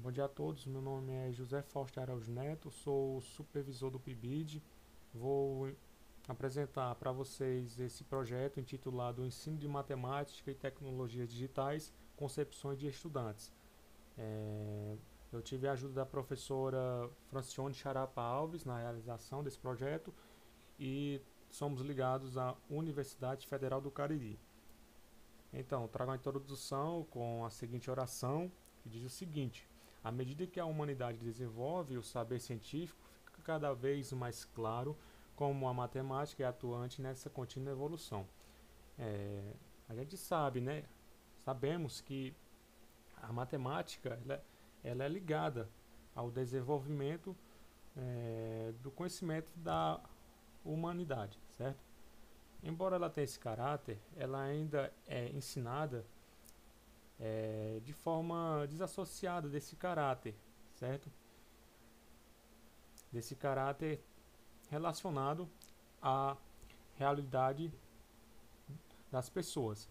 Bom dia a todos, meu nome é José Fausto Araújo Neto, sou supervisor do PIBID. Vou apresentar para vocês esse projeto intitulado Ensino de Matemática e Tecnologias Digitais, Concepções de Estudantes. É, eu tive a ajuda da professora Francione Charapa Alves na realização desse projeto e somos ligados à Universidade Federal do Cariri. Então, trago a introdução com a seguinte oração, que diz o seguinte: à medida que a humanidade desenvolve, o saber científico fica cada vez mais claro como a matemática é atuante nessa contínua evolução. É, a gente sabe, né? Sabemos que a matemática ela é ligada ao desenvolvimento do conhecimento da humanidade, certo? Embora ela tenha esse caráter, ela ainda é ensinada de forma desassociada desse caráter, certo? Desse caráter relacionado à realidade das pessoas.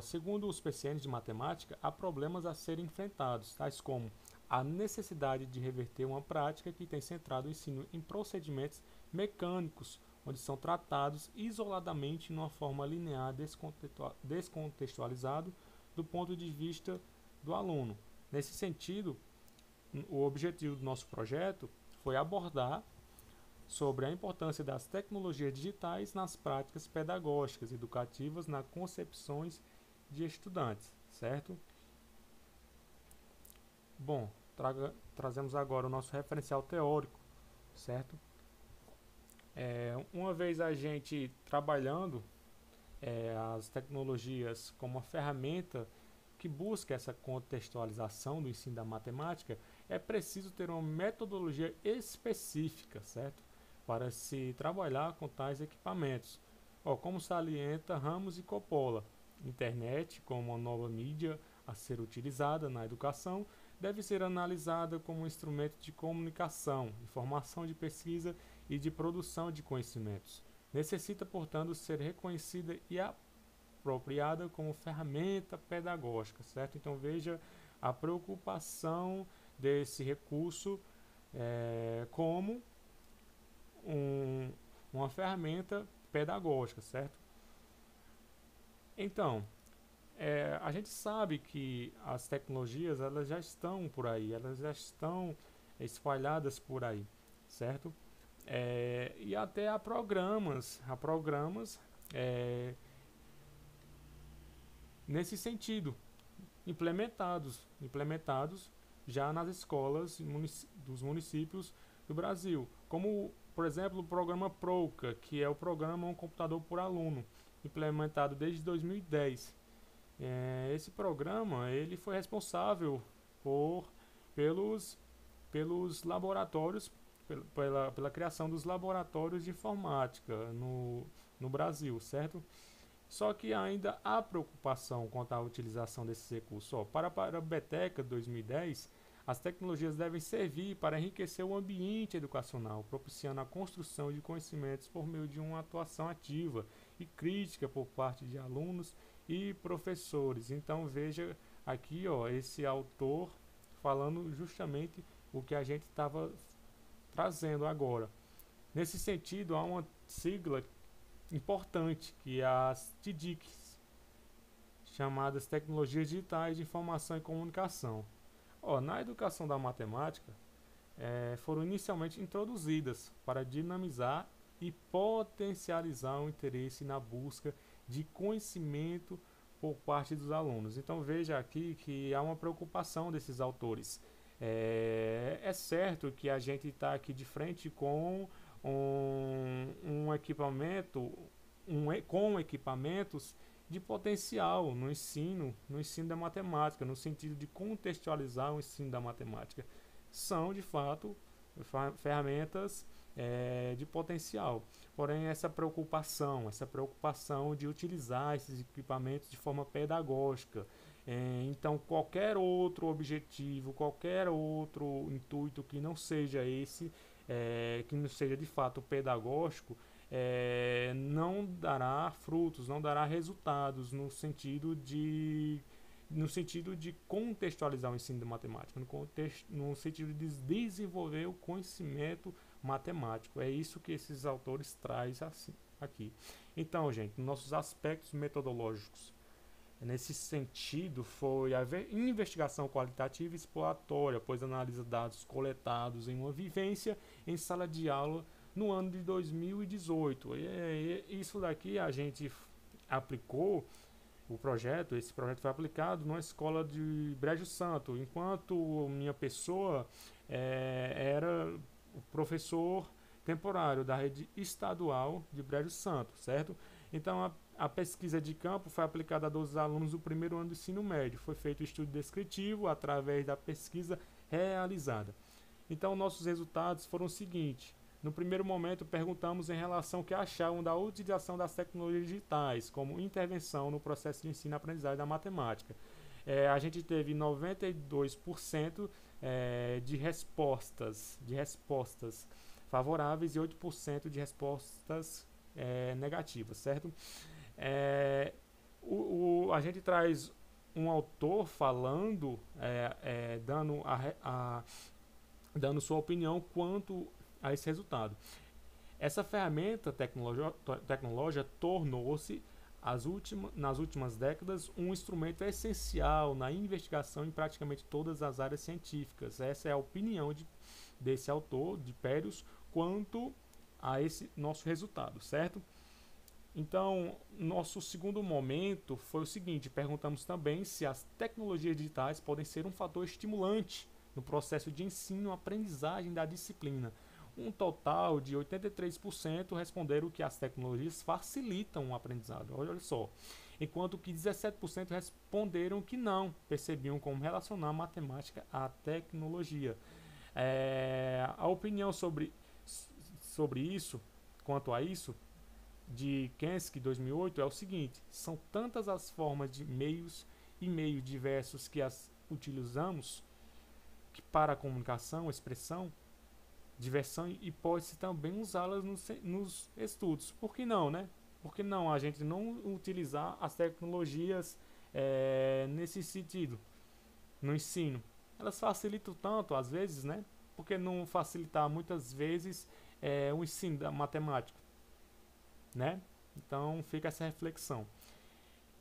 Segundo os PCNs de matemática, há problemas a serem enfrentados, tais como a necessidade de reverter uma prática que tem centrado o ensino em procedimentos mecânicos, onde são tratados isoladamente numa forma linear descontextualizado do ponto de vista do aluno. Nesse sentido, o objetivo do nosso projeto foi abordar sobre a importância das tecnologias digitais nas práticas pedagógicas educativas nas concepções de estudantes, certo? Bom, trazemos agora o nosso referencial teórico, certo? Uma vez a gente trabalhando as tecnologias como uma ferramenta que busca essa contextualização do ensino da matemática, é preciso ter uma metodologia específica, certo? Para se trabalhar com tais equipamentos. Como salienta Ramos e Coppola, internet como uma nova mídia a ser utilizada na educação deve ser analisada como um instrumento de comunicação, informação de pesquisa e de produção de conhecimentos. Necessita, portanto, ser reconhecida e apropriada como ferramenta pedagógica, certo? Então veja a preocupação desse recurso como uma ferramenta pedagógica, certo? Então, a gente sabe que as tecnologias elas já estão por aí, elas já estão espalhadas por aí, certo? E até há programas é, nesse sentido, implementados já nas escolas dos municípios do Brasil, como por exemplo o programa PROCA, que é o programa Um Computador por Aluno, implementado desde 2010. Esse programa ele foi responsável por pelos laboratórios pela criação dos laboratórios de informática no Brasil, certo? Só que ainda há preocupação quanto à utilização desses recursos. Para a Beteca 2010, as tecnologias devem servir para enriquecer o ambiente educacional, propiciando a construção de conhecimentos por meio de uma atuação ativa e crítica por parte de alunos e professores. Então veja aqui esse autor falando justamente o que a gente estava trazendo agora. Nesse sentido, há uma sigla importante, que é as TDICs, chamadas Tecnologias Digitais de Informação e Comunicação. Na educação da matemática, foram inicialmente introduzidas para dinamizar e potencializar o interesse na busca de conhecimento por parte dos alunos. Então veja aqui que há uma preocupação desses autores. É certo que a gente está aqui de frente com um equipamento, com equipamentos de potencial no ensino da matemática, no sentido de contextualizar o ensino da matemática. São, de fato, ferramentas de potencial. Porém, essa preocupação de utilizar esses equipamentos de forma pedagógica. Então, qualquer outro objetivo, qualquer outro intuito que não seja esse, que não seja de fato pedagógico, não dará frutos, não dará resultados no sentido no sentido de contextualizar o ensino de matemática, no sentido de desenvolver o conhecimento matemático. É isso que esses autores trazem assim, aqui. Então, gente, nossos aspectos metodológicos nesse sentido foi a investigação qualitativa e exploratória, pois analisa dados coletados em uma vivência em sala de aula no ano de 2018. Isso daqui a gente aplicou esse projeto foi aplicado numa escola de Brejo Santo, enquanto minha pessoa era o professor temporário da rede estadual de Brejo Santo, certo? Então a pesquisa de campo foi aplicada a 12 alunos do primeiro ano do ensino médio. Foi feito um estudo descritivo através da pesquisa realizada. Então nossos resultados foram os seguintes. No primeiro momento, perguntamos em relação ao que achavam da utilização das tecnologias digitais como intervenção no processo de ensino-aprendizagem da matemática. A gente teve 92% de respostas favoráveis e 8% de respostas negativas, certo? A gente traz um autor falando, dando sua opinião quanto a esse resultado. Essa ferramenta tecnológica tornou-se nas últimas décadas um instrumento essencial na investigação em praticamente todas as áreas científicas. Essa é a opinião desse autor, de Périos, quanto a esse nosso resultado, certo? Então, nosso segundo momento foi o seguinte: perguntamos também se as tecnologias digitais podem ser um fator estimulante no processo de ensino-aprendizagem da disciplina. Um total de 83% responderam que as tecnologias facilitam o aprendizado, olha só, enquanto que 17% responderam que não, percebiam como relacionar matemática à tecnologia. A opinião sobre isso, quanto a isso, de Kensky 2008 é o seguinte: são tantas as formas de meios diversos que as utilizamos que para a comunicação, expressão, diversão, e pode-se também usá-las nos estudos. Por que não, né? Por que não a gente não utilizar as tecnologias nesse sentido, no ensino? Elas facilitam tanto, às vezes, né? Por que não facilitar muitas vezes o ensino da matemática, né? Então fica essa reflexão.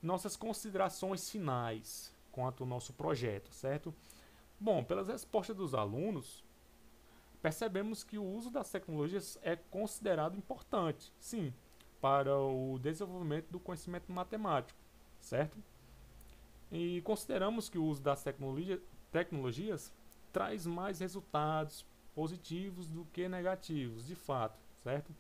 Nossas considerações finais quanto ao nosso projeto, certo? Bom, pelas respostas dos alunos, percebemos que o uso das tecnologias é considerado importante, sim, para o desenvolvimento do conhecimento matemático, certo? E consideramos que o uso das tecnologias traz mais resultados positivos do que negativos, de fato, certo?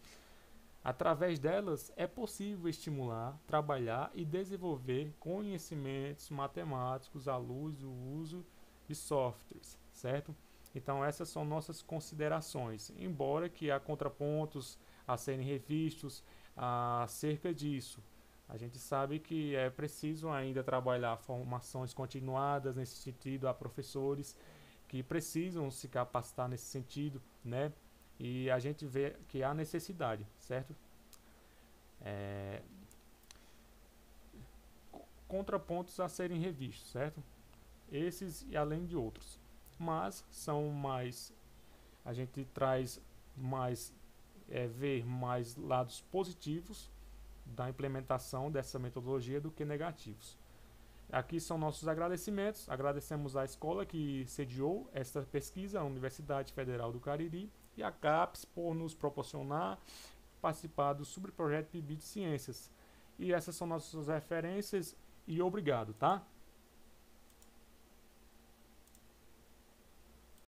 Através delas é possível estimular, trabalhar e desenvolver conhecimentos matemáticos à luz do uso de softwares, certo? Então essas são nossas considerações, embora que há contrapontos a serem revistos acerca disso. A gente sabe que é preciso ainda trabalhar formações continuadas nesse sentido, há professores que precisam se capacitar nesse sentido, né? E a gente vê que há necessidade, certo? Contrapontos a serem revistos, certo? Esses e além de outros. Mas são mais, a gente traz mais, ver mais lados positivos da implementação dessa metodologia do que negativos. Aqui são nossos agradecimentos. Agradecemos à escola que sediou esta pesquisa, a Universidade Federal do Cariri, e a CAPES por nos proporcionar participar do subprojeto PIBID de Ciências. E essas são nossas referências e obrigado, tá?